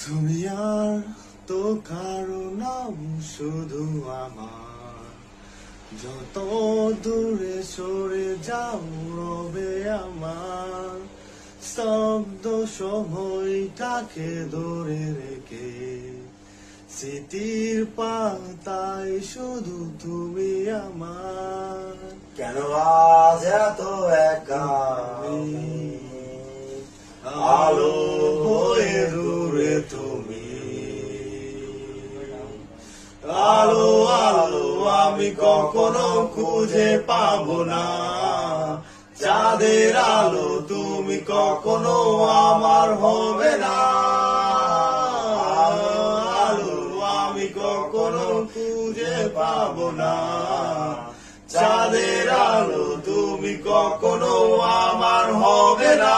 তুমি আর তো কারো নাম শুধু আমার, যত দূরে সরে যাও রবে আমার। স্তব্ধ সময়টাকে ধরে রেখে স্মৃতির পাতায় শুধু তুমি আমার। কেন আজ এত একা আলো হয়ে দূরে তুমি, আলো আলো আমি কখনো খুঁজে পাবো না। চাঁদের আলো তুমি কখনো আমার হবে না। আলো আমি কখনো খুঁজে পাবো না। চাঁদের আলো তুমি কখনো আমার হবে না।